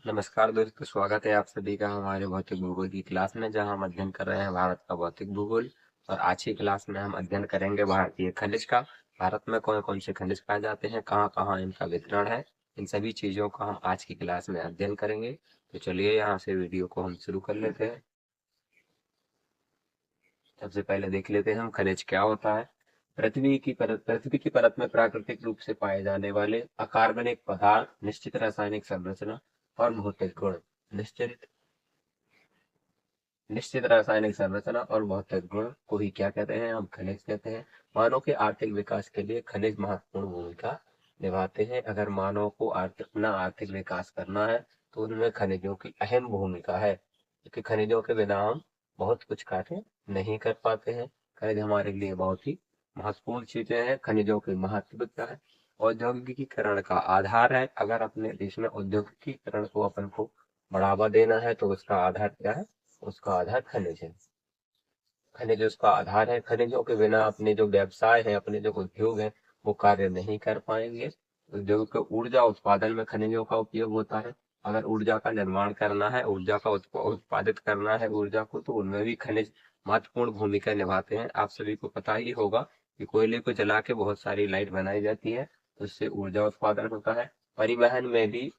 नमस्कार दोस्तों, स्वागत है आप सभी का हमारे भौतिक भूगोल की क्लास में, जहां हम अध्ययन कर रहे हैं भारत का भौतिक भूगोल। और आज की क्लास में हम अध्ययन करेंगे भारतीय खनिज का। भारत में कौन कौन से खनिज पाए जाते हैं, कहाँ कहाँ इनका वितरण है, इन सभी चीजों का हम आज की क्लास में अध्ययन करेंगे। तो चलिए यहाँ से वीडियो को हम शुरू कर लेते हैं। सबसे पहले देख लेते हैं हम खनिज क्या होता है। पृथ्वी की परत में प्राकृतिक रूप से पाए जाने वाले अकार्बनिक पदार्थ, निश्चित रासायनिक संरचना और भौतिक गुण। निश्चित निश्चित रासायनिक संरचना और भौतिक गुण को ही क्या कहते हैं, हम खनिज कहते हैं। मानव के आर्थिक विकास के लिए खनिज महत्वपूर्ण भूमिका निभाते हैं। अगर मानव को अपना आर्थिक विकास करना है तो उनमें खनिजों की अहम भूमिका है, क्योंकि खनिजों के बिना हम बहुत कुछ कार्य नहीं कर पाते हैं। खनिज हमारे लिए बहुत ही महत्वपूर्ण चीजें हैं। खनिजों की महत्व क्या है? औद्योगिकीकरण का आधार है। अगर अपने देश में औद्योगिकीकरण को अपन को बढ़ावा देना है तो उसका आधार क्या है? उसका आधार खनिज है। खनिज उसका आधार है। खनिजों के बिना अपने जो व्यवसाय है, अपने जो उद्योग है, वो कार्य नहीं कर पाएंगे। उद्योग के ऊर्जा उत्पादन में खनिजों का उपयोग होता है। अगर ऊर्जा का निर्माण करना है, ऊर्जा का उत्पादित करना है ऊर्जा को, तो उनमें भी खनिज महत्वपूर्ण भूमिका निभाते हैं। आप सभी को पता ही होगा कि कोयले को जला के बहुत सारी लाइट बनाई जाती है, तो इससे ऊर्जा उत्पादन होता है। परिवहन में भी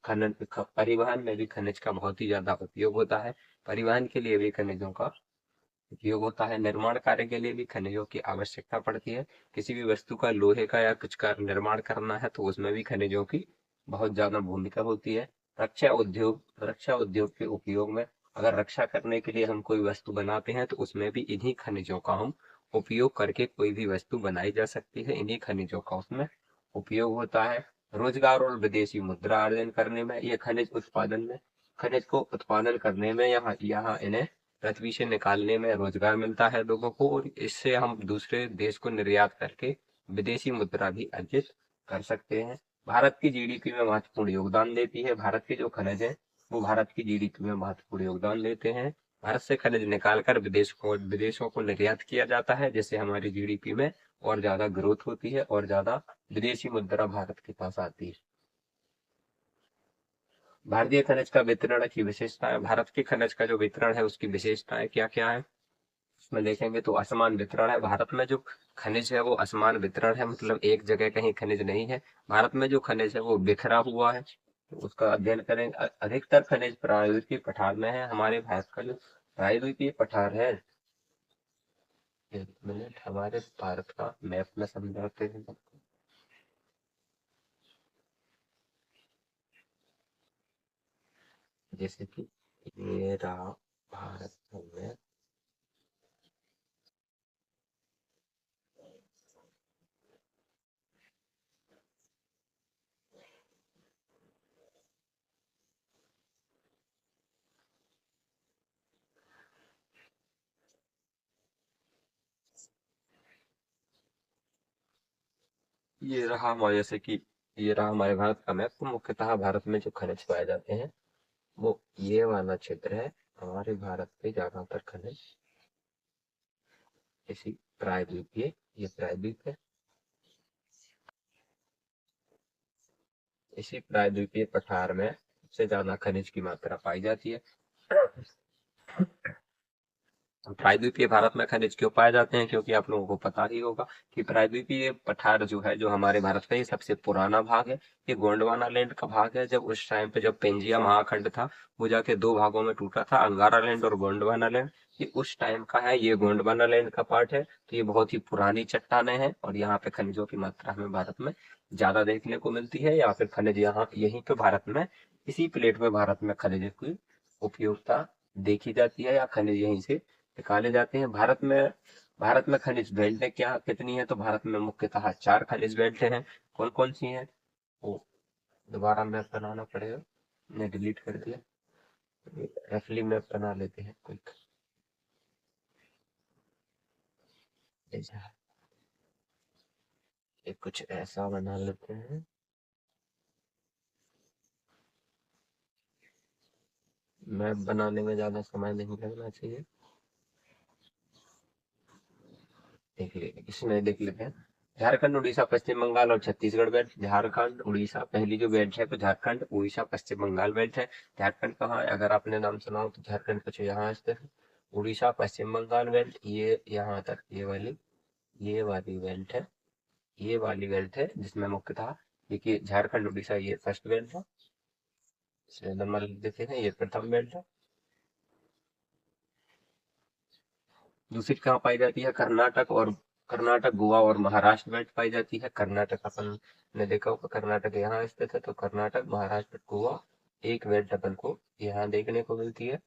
खनिज का बहुत ही ज्यादा उपयोग होता है। परिवहन के लिए भी खनिजों का उपयोग होता है। निर्माण कार्य के लिए भी खनिजों की आवश्यकता पड़ती है। किसी भी वस्तु का, लोहे का या कुछ का निर्माण करना है तो उसमें भी खनिजों की बहुत ज्यादा भूमिका होती है। रक्षा उद्योग के उपयोग में, अगर रक्षा करने के लिए हम कोई वस्तु बनाते हैं तो उसमें भी इन्हीं खनिजों का हम उपयोग करके कोई भी वस्तु बनाई जा सकती है। इन्हीं खनिजों का उसमें उपयोग होता है। रोजगार और विदेशी मुद्रा अर्जन करने में, ये खनिज को उत्पादन करने में, यहाँ यहाँ इन्हें पृथ्वी से निकालने में रोजगार मिलता है लोगों को, और इससे हम दूसरे देश को निर्यात करके विदेशी मुद्रा भी अर्जित कर सकते हैं। भारत की जीडीपी में महत्वपूर्ण योगदान देती है। भारत के जो खनिज है वो भारत की जीडीपी में महत्वपूर्ण योगदान देते हैं। भारत से खनिज निकालकर विदेशों को निर्यात किया जाता है, जिससे हमारी जीडीपी में और ज्यादा ग्रोथ होती है और ज्यादा विदेशी मुद्रा भारत के पास आती है। भारतीय खनिज का वितरण की विशेषताएं। भारत के खनिज का जो वितरण है उसकी विशेषताएं क्या क्या है, इसमें देखेंगे तो असमान वितरण है। भारत में जो खनिज है वो असमान वितरण है, मतलब एक जगह कहीं खनिज नहीं है। भारत में जो खनिज है वो बिखरा हुआ है, तो उसका अध्ययन करें। अधिकतर खनिज प्रायद्वीपीय पठार में है। हमारे भारत का जो प्रायद्वीपीय पठार है, एक मिनट, हमारे भारत का मैप में समझाते हैं। जैसे कि ये रहा भारत में, ये रहा हमारे भारत का मैप। तो मुख्यतः भारत में जो खनिज पाए जाते हैं वो ये वाला क्षेत्र है। हमारे भारत पे ज्यादातर खनिज इसी प्रायद्वीपीय ये प्रायद्वीप है, इसी प्रायद्वीपीय पठार में सबसे ज्यादा खनिज की मात्रा पाई जाती है। प्रायद्वीपीय भारत में खनिज क्यों पाए जाते हैं? क्योंकि आप लोगों को पता ही होगा कि प्रायद्वीपीय पठार जो है, जो हमारे भारत का ये सबसे पुराना भाग है। ये गोंडवाना लैंड का भाग है। जब उस टाइम पे जब पेंजिया महाखंड था, वो जाके दो भागों में टूटा था, अंगारा लैंड और गोंडवाना लैंड। ये उस टाइम का है, ये गोंडवाना लैंड का पार्ट है। तो ये बहुत ही पुरानी चट्टानें हैं और यहाँ पे खनिजों की मात्रा हमें भारत में ज्यादा देखने को मिलती है। या फिर खनिज यहाँ यहीं पे भारत में, इसी प्लेट में भारत में खनिज की उपयोगिता देखी जाती है, या खनिज यहीं से निकाले जाते हैं। भारत में खनिज बेल्टें क्या कितनी है? तो भारत में मुख्यतः चार खनिज बेल्टें हैं। कौन कौन सी हैं? वो दोबारा मैप बनाना पड़ेगा, मैंने डिलीट कर दिया। रफली मैप बना लेते हैं क्विक। ये कुछ ऐसा बना लेते हैं। मैप बनाने में ज्यादा समय नहीं लगना चाहिए। देख ले इसमें देख लेते हैं। झारखंड, उड़ीसा, पश्चिम बंगाल और छत्तीसगढ़ बेल्ट। झारखंड, उड़ीसा पहली जो बेल्ट है तो झारखंड, उड़ीसा, पश्चिम बंगाल बेल्ट है। झारखंड कहाँ है, अगर आपने नाम सुना हो तो झारखंड कुछ यहाँ स्थित है। उड़ीसा, पश्चिम बंगाल बेल्ट ये यहाँ तक, ये वाली बेल्ट है, ये वाली बेल्ट है जिसमें मुख्यतः देखिए झारखंड, उड़ीसा ये फर्स्ट बेल्ट है, इसमें नंबर लिख देते हैं, ये प्रथम बेल्ट है। दूसरी कहाँ पाई जाती है, कर्नाटक, गोवा और महाराष्ट्र बेल्ट पाई जाती है। कर्नाटक अपन ने देखा होगा, कर्नाटक यहाँ स्थित है, तो कर्नाटक, महाराष्ट्र, गोवा एक बेल्ट अपन को यहाँ देखने को मिलती है,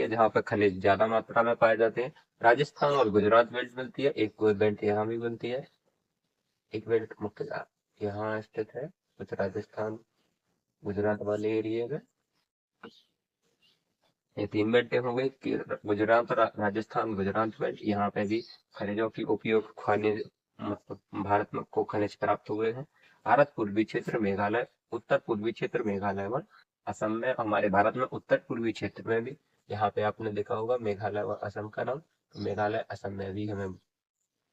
जहाँ पर खनिज ज्यादा मात्रा में पाए जाते हैं। राजस्थान और गुजरात बेल्ट मिलती है, एक बेल्ट यहाँ भी मिलती है, एक बेल्ट मुख्यतः यहाँ स्थित है, कुछ राजस्थान गुजरात वाले एरिया में। ये तीन बेल्टें हो गई कि गुजरात, राजस्थान, गुजरात बेल्ट। यहाँ पे भी खनिजों की उपयोग खनिज मतलब भारत में को खनिज प्राप्त हुए हैं। भारत पूर्वी क्षेत्र मेघालय, उत्तर पूर्वी क्षेत्र मेघालय व असम में, हमारे भारत में उत्तर पूर्वी क्षेत्र में भी, यहाँ पे आपने देखा होगा मेघालय व असम का नाम, तो मेघालय असम में भी हमें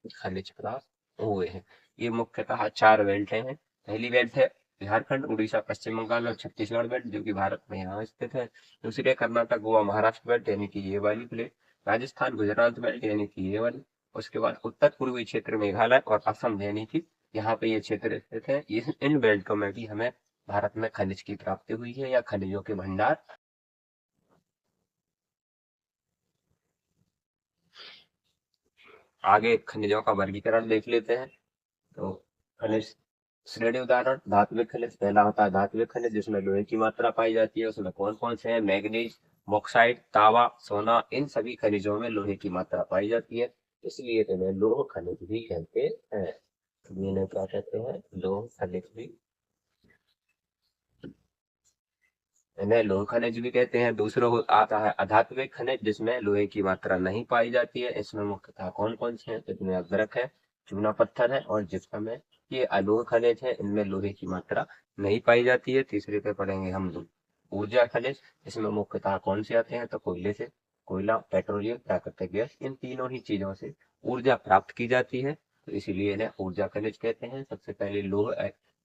खनिज प्राप्त हुए हैं। ये मुख्यतः चार बेल्टें हैं। पहली बेल्ट है झारखंड, उड़ीसा, पश्चिम बंगाल और छत्तीसगढ़ बेल्ट, जो कि भारत में यहाँ स्थित है। दूसरी है कर्नाटक, गोवा, महाराष्ट्र बेल्ट, यानी कि ये वाली प्लेट। राजस्थान, गुजरात बेल्ट, यानी कि ये वाली। उसके बाद उत्तर पूर्वी क्षेत्र मेघालय और असम, यानी कि यहाँ पे ये क्षेत्र स्थित है। इन बेल्टों में भी हमें भारत में खनिज की प्राप्ति हुई है या खनिजों के भंडार। आगे खनिजों का वर्गीकरण देख लेते हैं। तो खनिज श्रेणी उदाहरण, धात्विक खनिज पहला होता है धात्विक खनिज, जिसमें लोहे की मात्रा पाई जाती है। उसमें कौन कौन से हैं, मैग्नीज, बॉक्साइट, तांबा, सोना, इन सभी खनिजों में लोहे की मात्रा पाई जाती है, इसलिए इन्हें लोह खनिज भी कहते हैं। इन्हें क्या कहते हैं, लोह खनिज भी, इन्हें लोह खनिज भी कहते हैं। दूसरा आता है अधात्विक खनिज, जिसमें लोहे की मात्रा नहीं पाई जाती है। इसमें मुख्यतः कौन कौन से हैं, तो इसमें अभ्रक है, चूना पत्थर है और जिप्सम है। ये अलोह खनिज है, इनमें लोहे की मात्रा नहीं पाई जाती है। तीसरे पे पढ़ेंगे हम लोग ऊर्जा खनिज। इसमें मुख्यतः कौन से आते हैं, तो कोयले से, कोयला, पेट्रोलियम, प्राकृतिक गैस, इन तीनों ही चीजों से ऊर्जा प्राप्त की जाती है, तो इसीलिए इन्हें ऊर्जा खनिज कहते हैं। सबसे पहले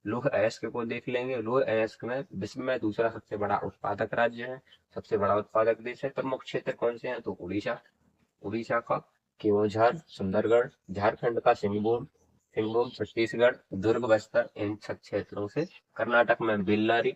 लौह अयस्क को देख लेंगे। लौह अयस्क में विश्व में दूसरा सबसे बड़ा उत्पादक राज्य है, सबसे बड़ा उत्पादक देश है। प्रमुख क्षेत्र कौन से हैं, तो उड़ीसा, उड़ीसा का केवोझर, सुंदरगढ़, झारखंड का सिंहभूम, छत्तीसगढ़, दुर्ग, बस्तर, इन सब क्षेत्रों से। कर्नाटक में बेल्लारी,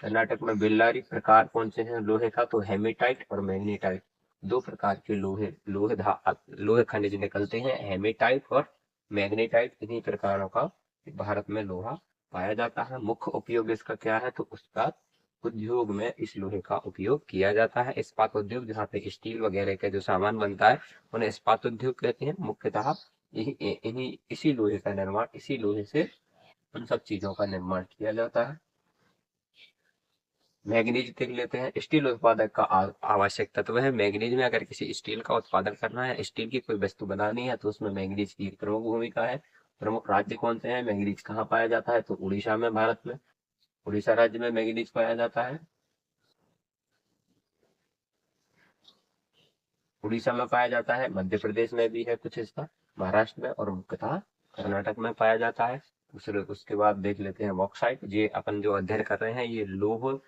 प्रकार कौन से हैं लोहे का, तो हेमेटाइट और मैग्नीटाइट, दो प्रकार के लोहे खनिज निकलते हैं, हेमेटाइट और मैग्नीटाइट। इन्हीं प्रकारों का भारत में लोहा पाया जाता है। मुख्य उपयोग इसका क्या है, तो इस्पात उद्योग में इस लोहे का उपयोग किया जाता है। इस्पात उद्योग, जहाँ पे स्टील वगैरह का जो सामान बनता है, उन्हें इस्पात उद्योग कहते हैं। मुख्यतः इसी लोहे का निर्माण, इसी लोहे से उन सब चीजों का निर्माण किया जाता है। मैग्नीज देख लेते हैं। स्टील उत्पादक का आवश्यक तत्व है मैग्नीज में। अगर किसी स्टील का उत्पादन करना है, स्टील की कोई वस्तु बनानी है, तो उसमें मैग्नीज की एक प्रमुख भूमिका है। प्रमुख राज्य कौन से हैं, मैग्नीज कहाँ पाया जाता है, तो उड़ीसा में, भारत में उड़ीसा राज्य में मैग्नीज पाया जाता है। उड़ीसा में पाया जाता है, मध्य प्रदेश में भी है कुछ हिस्सा, महाराष्ट्र में और मुख्यतः कर्नाटक में पाया जाता है। दूसरे उसके बाद देख लेते हैं बॉक्साइट। ये अपन जो अध्ययन कर रहे हैं, ये लौह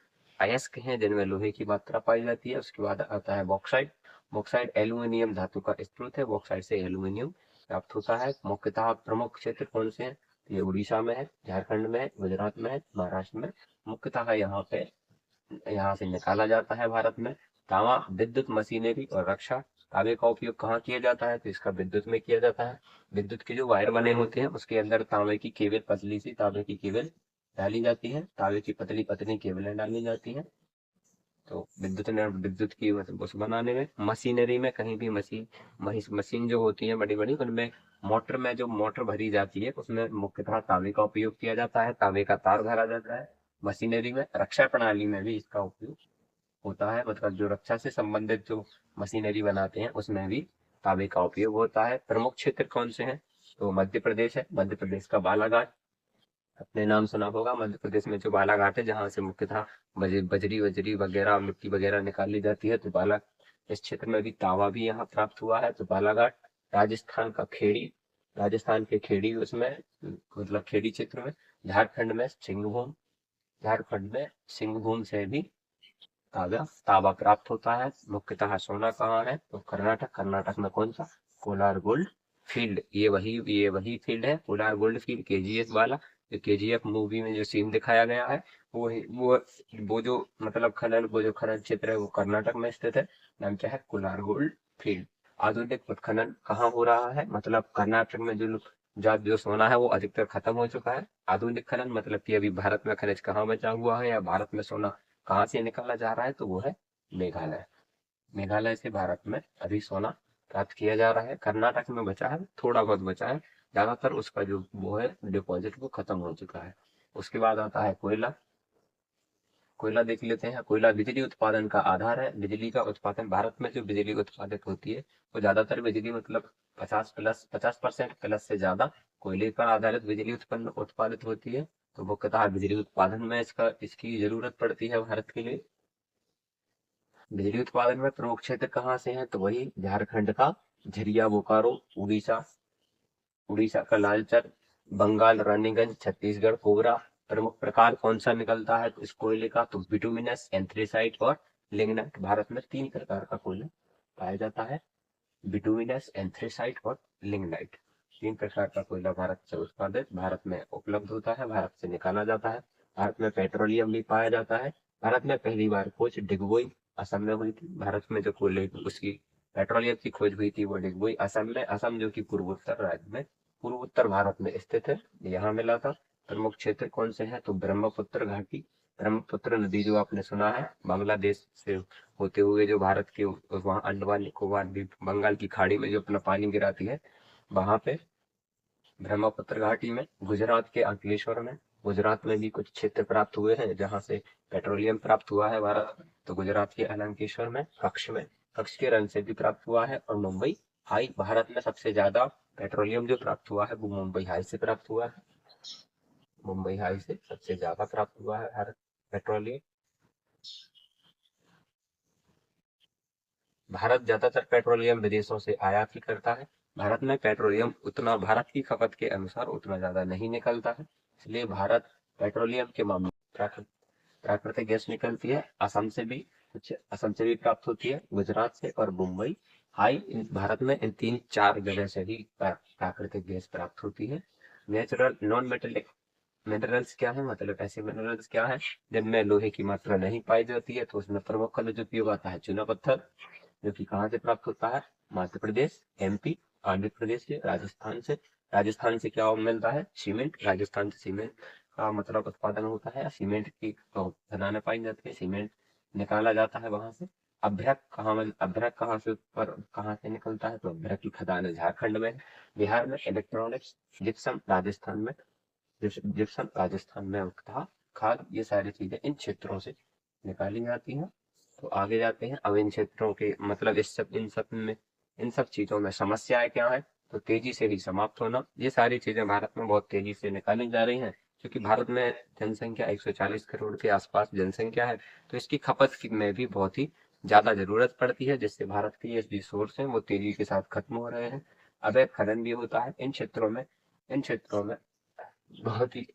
अयस्क हैं जिनमें लोहे की मात्रा पाई जाती है। उसके बाद आता है बॉक्साइट। बॉक्साइट एल्यूमिनियम धातु का स्रोत है, बॉक्साइट से एल्यूमिनियम प्राप्त होता है। मुख्यतः प्रमुख क्षेत्र कौन से हैं, ये उड़ीसा में है, झारखंड में है, गुजरात में है, महाराष्ट्र में। मुख्यतः यहाँ से निकाला जाता है भारत में। तांबा विद्युत मशीनरी और रक्षा। तांबे का उपयोग कहाँ किया जाता है, तो इसका विद्युत में किया जाता है। विद्युत के जो वायर बने होते हैं, उसके अंदर तांबे की केबल, पतली सी तांबे की केबल डाली जाती है, तांबे की पतली पतली केबलें डाली जाती हैं। तो विद्युत की उस बनाने में। मशीनरी में कहीं भी मशीन जो होती है बड़ी बड़ी, उनमें मोटर में जो मोटर भरी जाती है, उसमें मुख्यतः तांबे का उपयोग किया जाता है, तांबे का तार भरा जाता है मशीनरी में। रक्षा प्रणाली में भी इसका उपयोग होता है, मतलब जो रक्षा से संबंधित जो मशीनरी बनाते हैं, उसमें भी तांबे का उपयोग होता है। प्रमुख क्षेत्र कौन से हैं, तो मध्य प्रदेश है, मध्य प्रदेश का बालाघाट, अपने नाम सुना होगा। मध्य प्रदेश में जो बालाघाट है, जहाँ से मुख्यतः बजरी वजरी वगैरह, मिट्टी वगैरह निकाली जाती है, तो इस क्षेत्र में भी तांबा भी यहाँ प्राप्त हुआ है, तो बालाघाट। राजस्थान का खेड़ी, राजस्थान के खेड़ी उसमें मतलब खेड़ी क्षेत्र में। झारखंड में सिंहभूम, झारखंड में सिंहभूम से भी तांबा तांबा प्राप्त होता है। मुख्यतः सोना कहाँ है तो कर्नाटक, कर्नाटक में कौन सा, कोलार गोल्ड फील्ड। ये वही फील्ड है कोलार गोल्ड फील्ड, केजीएफ वाला। जो केजीएफ मूवी में जो सीन दिखाया गया है वो वो जो मतलब खनन, वो जो खनन क्षेत्र है वो कर्नाटक में स्थित है। नाम क्या है, कोलार गोल्ड फील्ड। आधुनिक उत्खनन कहाँ हो रहा है, मतलब कर्नाटक में जो सोना है वो अधिकतर खत्म हो चुका है। आधुनिक खनन मतलब कि अभी भारत में खनिज कहाँ बचा हुआ है या भारत में सोना कहाँ से निकाला जा रहा है, तो वो है मेघालय। मेघालय से भारत में अभी सोना प्राप्त किया जा रहा है। कर्नाटक में बचा है, थोड़ा बहुत बचा है, ज्यादातर उसका जो वो है डिपॉजिट वो खत्म हो चुका है। उसके बाद आता है कोयला। कोयला देख लेते हैं। कोयला बिजली उत्पादन का आधार है। बिजली का उत्पादन, भारत में जो बिजली उत्पादित होती है वो ज्यादातर बिजली मतलब 50% प्लस से ज्यादा कोयले पर आधारित बिजली उत्पन्न उत्पादित होती है। तो मुख्यतः बिजली उत्पादन में इसकी जरूरत पड़ती है भारत के लिए। बिजली उत्पादन में प्रमुख क्षेत्र कहाँ से हैं तो वही झारखंड का झरिया बोकारो, उड़ीसा, उड़ीसा का लालचर, बंगाल रानीगंज, छत्तीसगढ़ कोबरा। प्रमुख प्रकार कौन सा निकलता है तो इस कोयले का तो बिटुमिनस, एंथ्रेसाइट और लिग्नाइट। भारत में 3 प्रकार का कोयला पाया जाता है, बिटुमिनस, एंथ्रेसाइट और लिग्नाइट। 3 प्रकार का कोयला भारत से उत्पादित, भारत में उपलब्ध होता है, भारत से निकाला जाता है। भारत में पेट्रोलियम भी पाया जाता है। भारत में पहली बार खोज डिगबोई असम में हुई थी। भारत में जो कोयले उसकी पेट्रोलियम की खोज हुई थी वो डिगबोई असम में, असम जो कि पूर्वोत्तर राज्य में, पूर्वोत्तर भारत में स्थित है, यहाँ मिला था। प्रमुख क्षेत्र कौन से हैं तो ब्रह्मपुत्र घाटी। ब्रह्मपुत्र नदी जो आपने सुना है बांग्लादेश से होते हुए जो भारत के वहाँ अंडमान निकोबार द्वीप बंगाल की खाड़ी में जो अपना पानी गिराती है, वहां पे ब्रह्मपुत्र घाटी में। गुजरात के अंकलेश्वर में, गुजरात में भी कुछ क्षेत्र प्राप्त हुए हैं जहां से पेट्रोलियम प्राप्त हुआ है भारत। तो गुजरात के अलंकेश्वर में, कक्ष के रन से भी प्राप्त हुआ है। और मुंबई हाई, भारत में सबसे ज्यादा पेट्रोलियम जो प्राप्त हुआ है वो मुंबई हाई से प्राप्त हुआ है। मुंबई हाई से सबसे ज्यादा प्राप्त हुआ है भारत पेट्रोलियम। भारत ज्यादातर पेट्रोलियम विदेशों से आयात ही करता है। भारत में पेट्रोलियम उतना भारत की खपत के अनुसार उतना ज्यादा नहीं निकलता है, इसलिए भारत पेट्रोलियम के मामले में प्राकृतिक गैस निकलती है। असम से भी कुछ, असम से भी प्राप्त होती है, गुजरात से और मुंबई हाई। भारत में इन 3-4 जगह से ही प्राकृतिक गैस प्राप्त होती है। नेचुरल नॉन मेटेलिक मिनरल्स क्या है, मतलब ऐसे मिनरल्स क्या है जिनमें लोहे की मात्रा नहीं पाई जाती है, तो उसमें प्रमुख खनिज उपयोग आता है चूना पत्थर, जो कि कहाँ से प्राप्त होता है, मध्य प्रदेश, एमपी, आंध्र प्रदेश से, राजस्थान से। राजस्थान से क्या मिलता है, सीमेंट। राजस्थान से सीमेंट का मतलब उत्पादन होता है, सीमेंट की खदानें पाई जाती है, सीमेंट निकाला जाता है वहां से। अभ्रक कहाँ से पर कहाँ से निकलता है तो अभ्रक की खदानें झारखंड में, बिहार में। इलेक्ट्रॉनिक्स, जिप्सम राजस्थान में, जिप्सम राजस्थान में उगता खाद, ये सारी चीजें इन क्षेत्रों से निकाली जाती हैं। तो आगे जाते हैं। अब इन क्षेत्रों के मतलब इन सब चीजों में समस्याएं क्या है तो तेजी से ही समाप्त होना। ये सारी चीजें भारत में बहुत तेजी से निकाली जा रही हैं, क्योंकि भारत में जनसंख्या 140 करोड़ के आसपास जनसंख्या है, तो इसकी में भी बहुत ही ज्यादा जरूरत पड़ती है, जिससे भारत के ये रिसोर्स हैं वो तेजी के साथ खत्म हो रहे हैं। अवैध खनन भी होता है इन क्षेत्रों में। इन क्षेत्रों में बहुत ही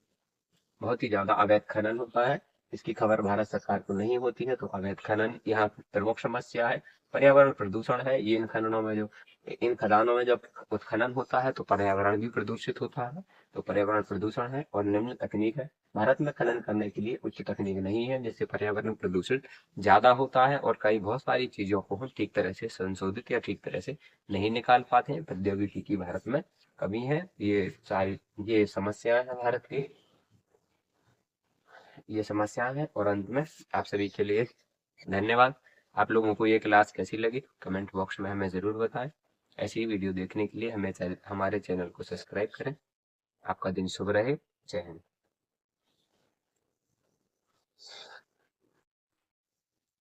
बहुत ही ज्यादा अवैध खनन होता है। इसकी खबर भारत सरकार को नहीं होती है, तो अवैध खनन यहाँ की प्रमुख समस्या है। पर्यावरण प्रदूषण है, ये इन खदानों में जब उत्खनन होता है तो पर्यावरण भी प्रदूषित होता है। तो पर्यावरण प्रदूषण है और निम्न तकनीक है। भारत में खनन करने के लिए उच्च तकनीक नहीं है, जिससे पर्यावरण प्रदूषण ज्यादा होता है और कई बहुत सारी चीजों को हम ठीक तरह से संशोधित या ठीक तरह से नहीं निकाल पाते हैं। प्रौद्योगिकी की भारत में कमी है। ये समस्या है भारत की, ये समस्या है। और अंत में आप सभी के लिए धन्यवाद। आप लोगों को ये क्लास कैसी लगी कमेंट बॉक्स में हमें ज़रूर बताएं। ऐसी ही वीडियो देखने के लिए हमारे चैनल को सब्सक्राइब करें। आपका दिन शुभ रहे। जय हिंद।